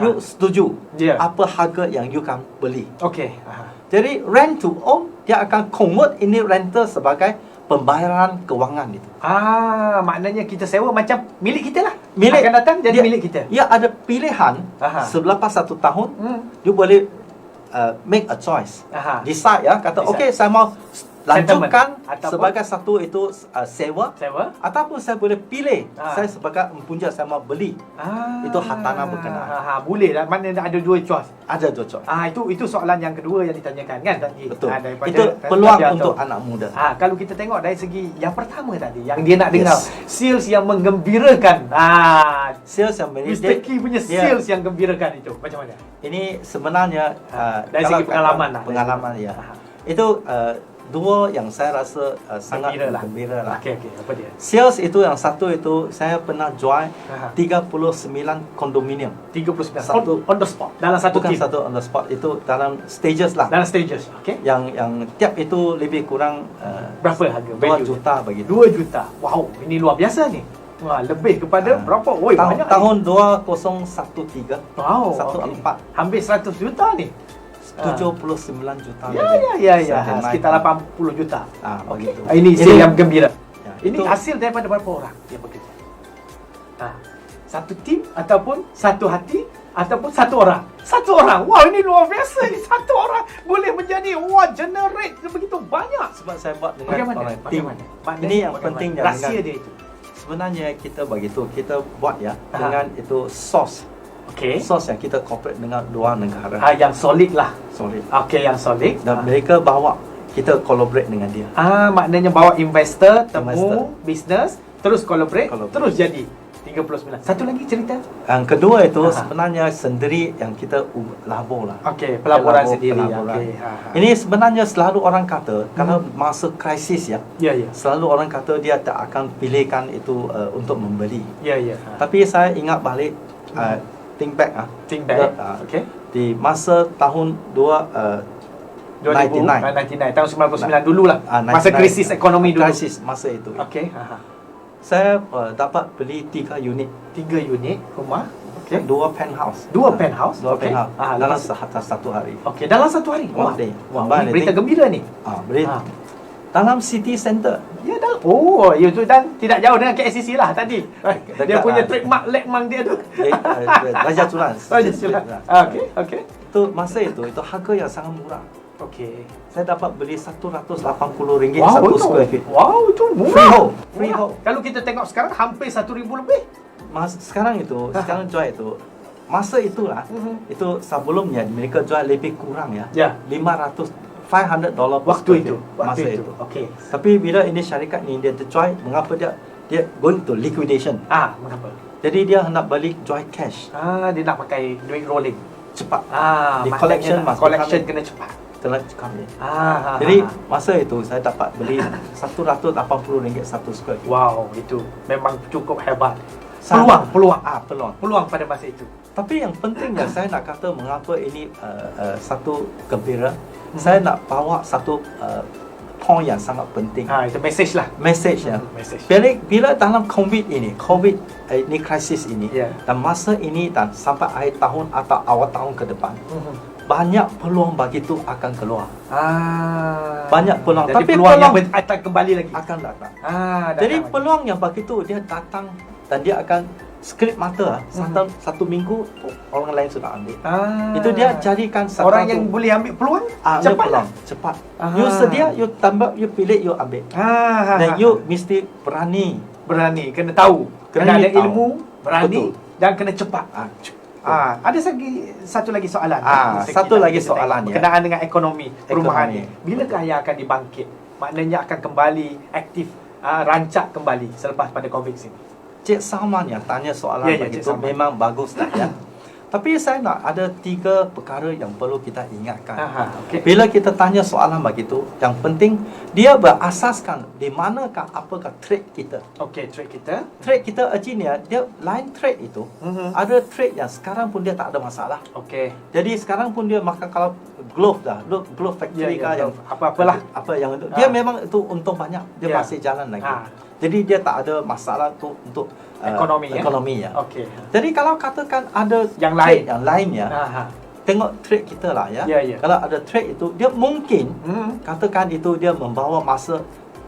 you setuju apa harga yang you kan beli. Jadi rent to own dia akan convert ini rental sebagai pembayaran kewangan itu. Maknanya kita sewa macam milik kita lah. Milik akan datang jadi milik kita. Ya ada pilihan selepas 1 tahun you boleh make a choice. Decide ya kata saya mau lanjutkan sebagai satu itu sewa ataupun saya boleh pilih saya sebagai mempunyai saya mau beli itu hartanah berkenaan. Boleh lah, mana ada dua choice. Ada dua choice. Itu soalan yang kedua yang ditanyakan kan tadi. Betul. Itu peluang untuk anak muda. Kalau kita tengok dari segi yang pertama tadi yang dia nak dengar sales yang menggembirakan. Sales yang Mr. Ki punya sales yang gembirakan itu macam mana? Ini sebenarnya dari segi pengalaman ya. Itu dua yang saya rasa sangat gembira lah. Apa dia? Sales itu yang satu itu saya pernah jual 39 kondominium. 39 satu on the spot dalam satu bukan team. Satu on the spot itu dalam stages lah. Dalam stages. Yang tiap itu lebih kurang berapa harga? 2 juta begitu. 2 juta. Wow, ini luar biasa ni. Wah, lebih kepada berapa? Oi, tahun, banyak tahun 2013. Wow, 14. Hampir 100 juta ni. 79 juta. Ya. Sampai Sekitar naik. 80 juta. Begitu. Ini hasil yang gembira. Ya, Ini itu- hasil daripada berapa orang dia bekerja? Satu tim ataupun satu hati ataupun satu orang? Satu orang. Wow, ini luar biasa ni. Satu orang boleh menjadi generate begitu banyak. Sebab saya buat dengan Bagaimana? orang tim. Maknanya Ini yang bagaimana? pentingnya Rahsia dengan- dia itu. Sebenarnya kita begitu, kita buat ya Aha. dengan itu sos. Okey. Sos yang kita cooperate dengan dua negara. Yang solid lah. Solid. Okey, yang solid. Dan mereka bawa kita collaborate dengan dia. Maknanya bawa investor, temu, Investor. bisnes, terus collaborate, Collaborate. terus jadi 39. Satu lagi cerita. Yang kedua itu Aha. sebenarnya sendiri yang kita labur lah. Okey, pelaburan Labur, sendiri. pelaburan. Okey. Ini sebenarnya selalu orang kata kalau masa krisis ya, Ya. selalu orang kata dia tak akan pilihkan itu untuk membeli. Ya. Tapi saya ingat balik think back Think back. Okey. di masa tahun 99 99 tahun 99 dululah. Masa 99, krisis ekonomi dulu. krisis masa itu. Okey. Saya dapat beli 3 unit, 3 unit rumah. Okey. 2 penthouse. 2 penthouse. Dua Okey. penthouse dalam satu hari. Okey, dalam satu hari. One day. Wah, One ini day. berita gembira ni. Beli dalam city center. Ya dah. Oh, itu dan tidak jauh dengan KSCC lah tadi. Dia Dekat, punya trademark lekmang dia tu. Raja Tulan. Raja Tulan. Okey. Itu masa itu harga yang sangat murah. Okey. Saya dapat beli RM180 Wow, satu itu. square feet. Wow, itu murah. Freehold. Murah. Freehold. Kalau kita tengok sekarang hampir 1,000 lebih. Sekarang jual itu masa itulah itu sebelumnya mereka jual lebih kurang ya. Ya. $500 per Waktu square itu. feet. Waktu Masa itu. Okey. Tapi bila ini syarikat ni dia jual, mengapa dia going to liquidation. Mengapa? Jadi dia hendak balik jual cash Dia nak pakai duit rolling. cepat. Di Di collection must collection come in. kena cepat. Telah kami. Jadi Jadi masa itu saya dapat beli RM180 satu square feet. wow, itu memang cukup hebat. Sangat. Peluang Peluang. pada masa itu. Tapi yang pentingnya saya nak kata mengapa ini satu gembira. Saya nak bawa satu point yang sangat penting. Itu message lah. Message ya. Message. Bila dalam COVID ini krisis ini Ya. dan masa ini dan sampai akhir tahun atau awal tahun ke depan banyak peluang begitu akan keluar. Banyak peluang. Jadi Tapi peluang yang peluang akan kembali lagi. akan datang. Jadi Jadi peluang yang begitu dia datang dan dia akan skrip mata satu minggu orang lain sudah ambil. Itu dia jadikan satu orang yang boleh ambil peluang cepat cepat peluang cepat. You sedia, you tambah, you pilih, you ambil. Dan you mesti berani. kena tahu, kena ada Berani tahu. ilmu, berani Betul. dan kena cepat. Ada satu lagi soalan. Satu lagi soalan, ya. Berkenaan dengan ekonomi perumahan ni. Ekonomi. Bilakah ia akan dibangkit? Maknanya akan kembali aktif, rancak kembali selepas pada COVID sini. Cik Salman yang tanya soalan Ya, Cik begitu Salman. memang bagus tak ya. Tapi saya nak ada 3 perkara yang perlu kita ingatkan. Okey. Bila kita tanya soalan begitu, yang penting dia berasaskan di manakah apakah trade kita. Okey, trade kita. Trade kita artinya dia lain trade itu. Ada trade yang sekarang pun dia tak ada masalah. Okey. Jadi sekarang pun dia makan kalau glove dah, glove factory Ya, yang apa-apalah. apa yang itu. Dia memang itu untung banyak. Dia Ya. masih jalan lagi. Ha. Jadi dia tak ada masalah untuk ekonomi ya. Okey. Jadi kalau katakan ada Yang trade lain. yang lain ya, tengok trade kita lah ya. Ya. Kalau ada trade itu dia mungkin katakan itu dia membawa masa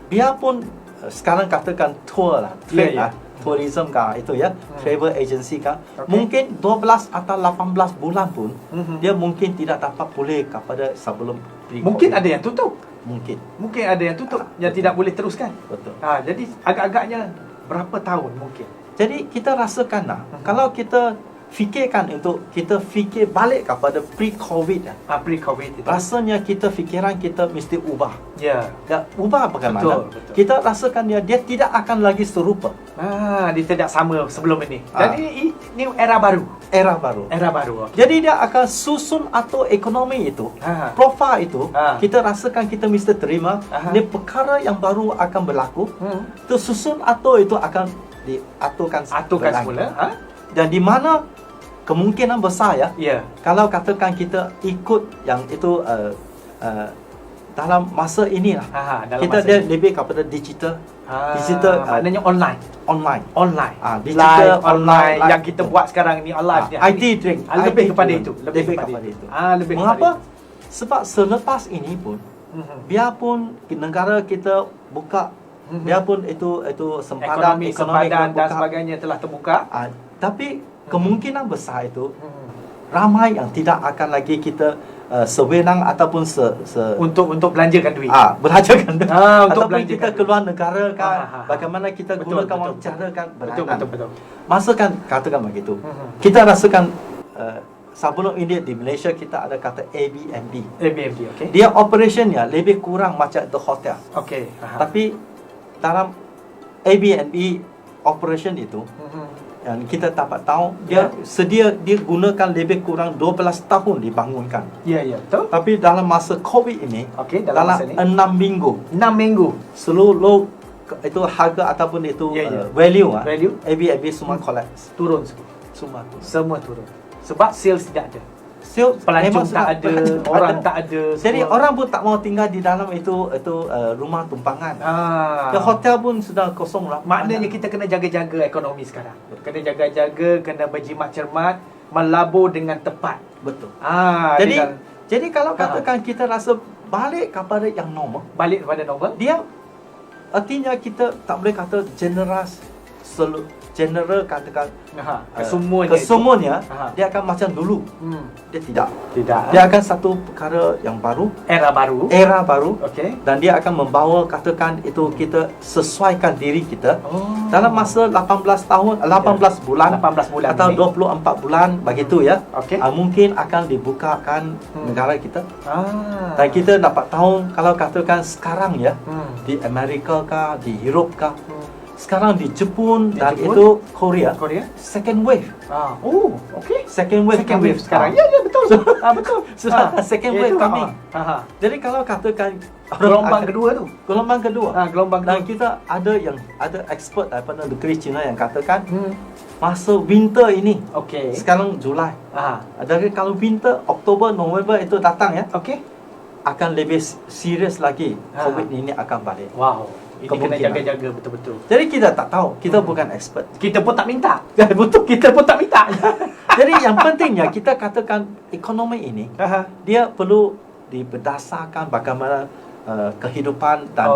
biarpun sekarang katakan tour lah, trade Ya. lah, tourism kah itu ya, travel agency kah, Okey. mungkin 12 atau 18 bulan pun dia mungkin tidak dapat pulih kepada sebelum pre-COVID. Mungkin ada yang tutup. Mungkin Ada yang tutup yang betul. tidak boleh teruskan. betul. Jadi agak-agaknya berapa tahun mungkin? Jadi kita rasakan lah, kalau kita fikirkan untuk kita fikir balik kepada pre-COVID lah, Pre-COVID itu. rasanya fikiran kita mesti ubah. Ya. Dan ubah bagaimana? Betul. Kita rasakan dia tidak akan lagi serupa. Dia tidak sama sebelum ini. Ah. Jadi ini era baru. Era baru. Era baru. Okey. Jadi dia akan susun atau ekonomi itu, profil itu, kita rasakan kita mesti terima. Ini perkara yang baru akan berlaku. Itu susun atau itu akan diaturkan Aturkan berlaku. semula. Dan di mana kemungkinan besar ya, Ya. kalau katakan kita ikut yang itu dalam masa ini lah. Dalam Kita masa dia ini. lebih kepada digital. Digital maknanya online. online. Online. Digital, Live, online online. yang kita buat sekarang ni live ni. IT drink. Lebih IT kepada drink. itu. Lebih kepada itu. Lebih Mengapa? kepada itu. Sebab selepas ini pun biarpun negara kita buka, biarpun itu sempadan Ekonomi ekonomi sempadan dan buka, sebagainya telah terbuka. tapi kemungkinan besar itu ramai yang tidak akan lagi kita sewenang ataupun Untuk belanjakan duit. belanjakan duit. Untuk Ataupun kita belanjakan keluar negara kan, Ah. bagaimana kita Betul, gunakan betul. cara kan Betul, beragam. betul. Masa kan katakan begitu. Kita rasakan sebelum ini di Malaysia kita ada kata Airbnb. Airbnb, okey. Dia operationnya lebih kurang macam the hotel. Okey. Tapi dalam Airbnb operation itu yang kita dapat tahu dia dia gunakan lebih kurang 12 tahun dibangunkan. Ya, betul. Tapi dalam masa COVID ini, Okey, dalam masa ni 6 minggu 6 minggu seluruh itu harga ataupun itu value Airbnb semua collapse. turun semua turun. Sebab sales tidak ada. Pelancong tak ada, orang tak ada. Jadi orang pun tak mau tinggal di dalam itu rumah tumpangan. Ke hotel pun sudah kosong lah. Maknanya kita kena jaga-jaga ekonomi sekarang. Kena jaga-jaga, kena berjimat cermat, melabur dengan tepat. Betul. Dengan Jadi kalau katakan kita rasa balik kepada yang normal, balik kepada normal, dia artinya kita tak boleh kata general katakan kesemuanya dia akan macam dulu. Dia tidak. Dia akan satu perkara yang baru, era baru. Okey. Dan dia akan membawa katakan itu kita sesuaikan diri kita dalam masa 18 bulan 18 bulan atau ni. 24 bulan begitu ya. Okey. Mungkin akan dibukakan negara kita. Dan kita dapat tahu kalau katakan sekarang ya di Amerika kah, di Europe kah, sekarang di Jepun dan itu Korea second wave. Okey. Second wave sekarang. Ya, betul. Betul. Sudah second wave coming. Jadi kalau katakan Gelombang kedua tu. Gelombang kedua. Gelombang kedua. Dan kita ada expert daripada negeri China yang katakan masa winter ini. Okey. Sekarang Julai. Jadi kalau winter Oktober, November itu datang ya. Okey. Akan lebih serius lagi COVID ini akan balik. Wow. Ini kena Kemungkinan. jaga-jaga betul-betul. Jadi kita tak tahu, kita bukan expert. Kita pun tak minta. Betul, kita pun tak minta. Jadi yang pentingnya kita katakan ekonomi ini dia perlu berdasarkan bagaimana kehidupan dan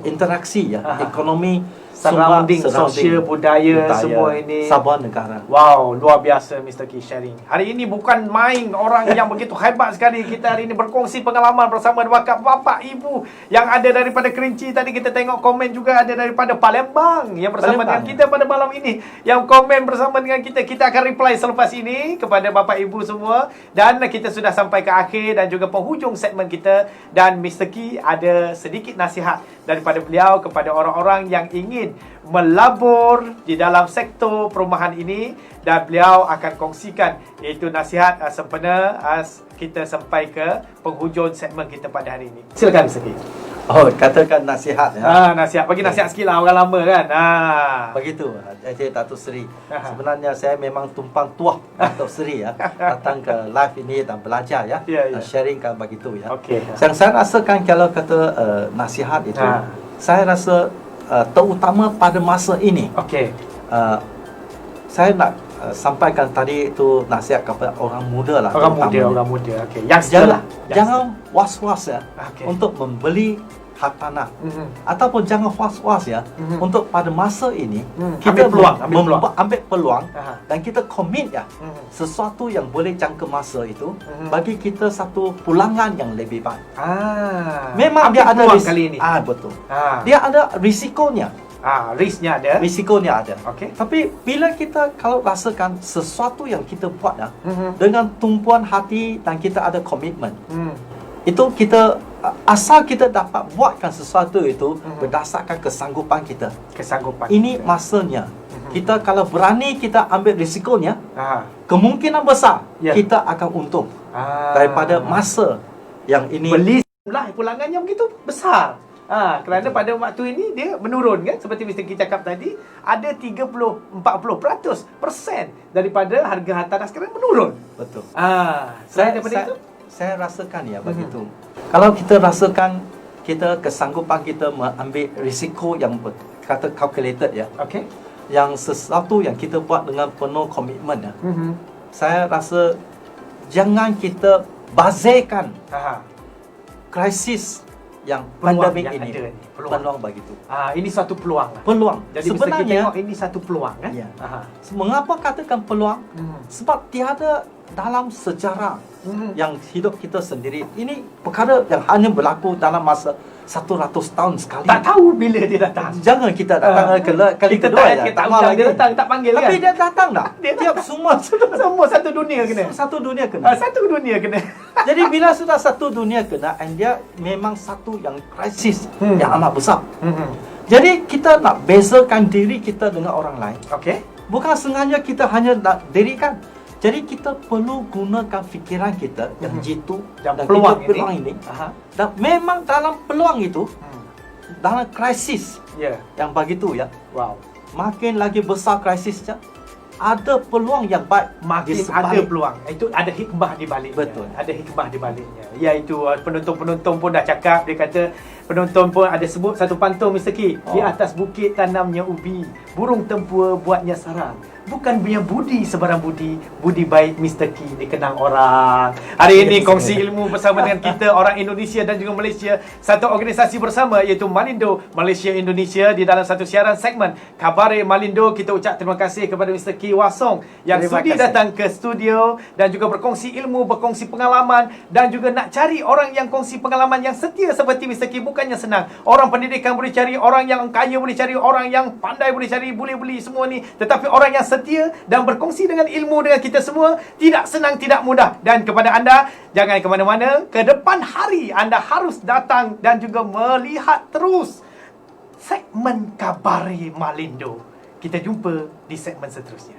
interaksi ya, ekonomi surrounding, sosial, budaya, semua ini. Sebuah negara. Wow, luar biasa Mr. Ki sharing. Hari ini bukan main orang yang begitu hebat sekali. Kita hari ini berkongsi pengalaman bersama bapa ibu yang ada daripada Kerinci. Tadi kita tengok komen juga ada daripada Palembang yang bersama dengan kita pada malam ini. Yang komen bersama dengan kita. Kita akan reply selepas ini kepada bapa ibu semua. Dan kita sudah sampai ke akhir dan juga penghujung segmen kita. Dan Mr. Ki ada sedikit nasihat daripada beliau kepada orang-orang yang ingin melabur di dalam sektor perumahan ini, dan beliau akan kongsikan iaitu nasihat sempena kita sampai ke penghujung segmen kita pada hari ini. Silakan Mr. Ki. Katakan nasihat ya. Nasihat. Bagi nasihat sikit lah, orang lama kan. Begitu, Datuk Seri. Sebenarnya saya memang tumpang tuah Datuk Seri ya. Datang ke live ini dan belajar ya. Sharingkan begitu ya. Okey. Yang saya rasakan kalau kata nasihat itu, saya rasa terutama pada masa ini. Okey. Saya nak sampaikan tadi itu nasihat kepada orang muda lah. Orang muda. Okey. Yang jangan was-was ya untuk membeli hartanah. Ataupun jangan was-was ya untuk pada masa ini kita ambil peluang dan kita commit ya sesuatu yang boleh jangka masa itu bagi kita satu pulangan yang lebih baik. Memang dia ada kali ini. Betul. Dia ada risikonya. Risknya ada. Risikonya ada. Okey. Tapi bila kita kalau rasakan sesuatu yang kita buat dengan tumpuan hati dan kita ada komitmen, itu kita asal kita dapat buatkan sesuatu itu berdasarkan kesanggupan kita. Ini masanya. Kita kalau berani kita ambil risikonya, kemungkinan besar kita akan untung daripada masa yang ini. Beli lah pulangannya begitu besar. Kerana pada waktu ini dia menurun kan, seperti Mr. Ki cakap tadi, ada 30-40% daripada harga hartanah sekarang menurun. Betul. Selain daripada itu, saya rasakan ya begitu. Kalau kita rasakan kita kesanggupan kita mengambil risiko yang kata calculated ya, Okey. yang sesuatu yang kita buat dengan penuh komitmen ya. Saya rasa jangan kita bazirkan Aha. krisis yang Peluang pandemik yang ini. ada ni, peluang. Peluang begitu. Ini satu peluang lah. Peluang. Jadi kita Sebenarnya tengok ini satu peluang kan? Ya. Aha. mengapa katakan peluang? Sebab tiada dalam sejarah yang hidup kita sendiri. Ini perkara yang hanya berlaku dalam masa 100 tahun sekali. Tak tahu bila dia datang. Jangan kita datang kali Kita kedua tak, ya. kita tak undang dia datang, tak panggil Tapi kan? dia datang dah. Dia Tiap semua sudah Semua satu dunia kena. satu dunia kena. Satu dunia kena. Jadi bila sudah satu dunia kena, and dia memang satu yang krisis yang amat besar. Jadi kita nak bezakan diri kita dengan orang lain. Okey. Bukan sengaja kita hanya nak dirikan. Jadi kita perlu gunakan fikiran kita yang jitu Dan dan peluang peluang ini. ini. Aha. Dan memang dalam peluang itu, dalam krisis Ya. yang begitu ya, Wow. makin lagi besar krisisnya, ada peluang yang baik Makin di ada sebalik. peluang. Itu ada hikmah di baliknya. Betul. Ada hikmah di baliknya. Iaitu penonton-penonton pun dah cakap, dia kata penonton pun ada sebut satu pantun Mr. K. Di atas bukit tanamnya ubi, burung tempua buatnya sarang. Bukan punya budi sebarang budi, budi baik Mr. K dikenang orang. Hari ini kongsi ilmu bersama dengan kita orang Indonesia dan juga Malaysia, satu organisasi bersama iaitu Malindo Malaysia Indonesia di dalam satu siaran segmen Khabari Malindo. Kita ucap terima kasih kepada Mr. K Wasong yang Terima sudi kasih. datang ke studio dan juga berkongsi ilmu, berkongsi pengalaman dan juga nak cari orang yang kongsi pengalaman yang setia seperti Mr. K bukannya senang. Orang pendidikan boleh cari, orang yang kaya boleh cari, orang yang pandai boleh cari, boleh beli semua ni. Tetapi orang yang setia dan berkongsi dengan ilmu dengan kita semua tidak senang, tidak mudah. Dan kepada anda, jangan ke mana-mana. Ke depan hari anda harus datang dan juga melihat terus segmen Khabari Malindo. Kita jumpa di segmen seterusnya.